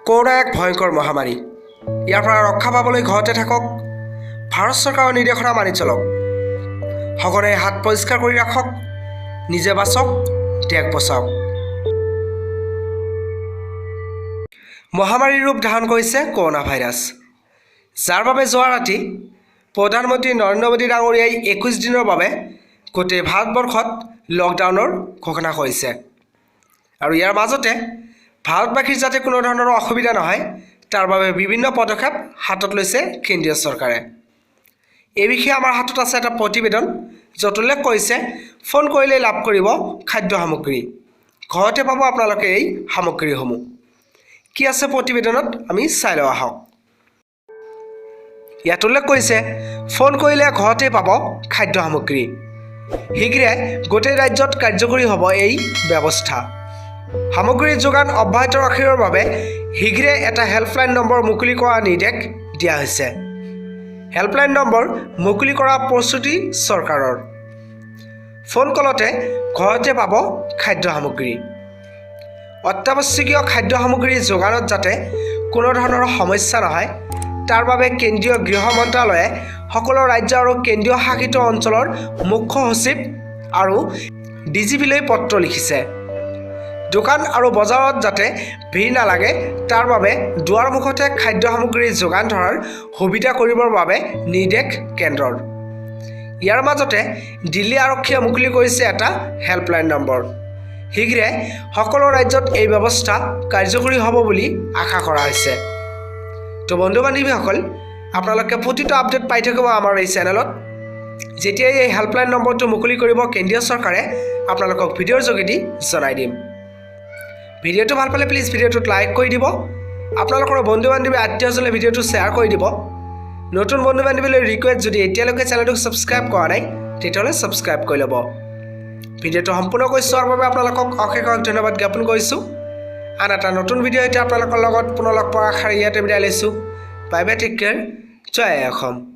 Corona এক ভয়ংকৰ মহামাৰী। ইয়াৰ পৰা ৰক্ষা পাবলৈ ঘৰতে থাকক। ভাৰত চৰকাৰৰ নিৰ্দেশনা মানি চলক। সঘনাই হাত পৰিষ্কাৰ কৰি ৰাখক। নিজে বাচক, দেশ বচাওক। মহামাৰীৰ ৰূপ ধাৰণ কৰিছে কৰোনা ভাইৰাছ, যাৰ বাবে যোৱা ৰাতি প্ৰধানমন্ত্ৰী নৰেন্দ্ৰ মোদী ডাঙৰীয়াই 21 দিনৰ বাবে গোটেই ভাৰতবৰ্ষত লকডাউনৰ ঘোষণা কৰিছে। আৰু ইয়াৰ মাজতে ভাৰতবাসীৰ যাতে কোনো ধৰণৰ অসুবিধা নহয় তাৰ বাবে বিভিন্ন পদক্ষেপ হাতত লৈছে কেন্দ্ৰীয় চৰকাৰে। এই বিষয়ে আমাৰ হাতত আছে এটা প্ৰতিবেদন, য'ত উল্লেখ কৰিছে ফোন কৰিলে লাভ কৰিব খাদ্য সামগ্ৰী। ঘৰতে পাব আপোনালোকে এই সামগ্ৰীসমূহ। কি আছে প্ৰতিবেদনত আমি চাই লওঁ আহক। ইয়াত উল্লেখ কৰিছে ফোন কৰিলে ঘৰতে পাব খাদ্য সামগ্ৰী। শীঘ্ৰে গোটেই ৰাজ্যত কাৰ্যকৰী হ'ব এই ব্যৱস্থা। সামগ্ৰীৰ যোগান অব্যাহত ৰাখিবৰ বাবে শীঘ্ৰে এটা হেল্পলাইন নম্বৰ মুকলি কৰাৰ নিৰ্দেশ দিয়া হৈছে। হেল্পলাইন নম্বৰ মুকলি কৰা প্ৰস্তুতি চৰকাৰৰ। ফোন কলতে ঘৰতে পাব খাদ্য সামগ্ৰী। অত্যাৱশ্যকীয় খাদ্য সামগ্ৰীৰ যোগানত যাতে কোনো ধৰণৰ সমস্যা নহয় তাৰ বাবে কেন্দ্ৰীয় গৃহ মন্ত্ৰালয়ে সকলো ৰাজ্য আৰু কেন্দ্ৰীয় শাসিত অঞ্চলৰ মুখ্য সচিব আৰু ডিজিপিলৈ পত্ৰ লিখিছে। দোকান আৰু বজাৰত যাতে ভিৰ নালাগে তাৰ বাবে দুৱাৰমুখতে খাদ্য সামগ্ৰীৰ যোগান ধৰাৰ সুবিধা কৰিবৰ বাবে নিৰ্দেশ কেন্দ্ৰৰ। ইয়াৰ মাজতে দিল্লী আৰক্ষীয়ে মুকলি কৰিছে এটা হেল্পলাইন নম্বৰ। শীঘ্ৰে সকলো ৰাজ্যত এই ব্যৱস্থা কাৰ্যকৰী হ'ব বুলি আশা কৰা হৈছে। তো বন্ধু বান্ধৱীসকল, আপোনালোকে প্ৰতিটো আপডেট পাই থাকিব আমাৰ এই চেনেলত। যেতিয়াই এই হেল্পলাইন নম্বৰটো মুকলি কৰিব কেন্দ্ৰীয় চৰকাৰে আপোনালোকক ভিডিঅ'ৰ যোগেদি জনাই দিম। ভিডিঅ'টো ভাল পালে প্লিজ ভিডিঅ'টোত লাইক কৰি দিব। আপোনালোকৰ বন্ধু বান্ধৱী আত্মীয়জনে ভিডিঅ'টো শ্বেয়াৰ কৰি দিব। নতুন বন্ধু বান্ধৱীলৈ ৰিকুৱেষ্ট, যদি এতিয়ালৈকে চেনেলটোক ছাবস্ক্ৰাইব কৰা নাই তেতিয়াহ'লে ছাবস্ক্ৰাইব কৰি ল'ব। ভিডিঅ'টো সম্পূৰ্ণকৈ চোৱাৰ বাবে আপোনালোকক অশেষ ধন্যবাদ জ্ঞাপন কৰিছোঁ। আন এটা নতুন ভিডিঅ' এতিয়া আপোনালোকৰ লগত পুনৰ লগ পোৱাৰ আশাৰে ইয়াতে বিদায় লৈছোঁ। বাই বাই, টেক কেয়াৰ, জয় অসম।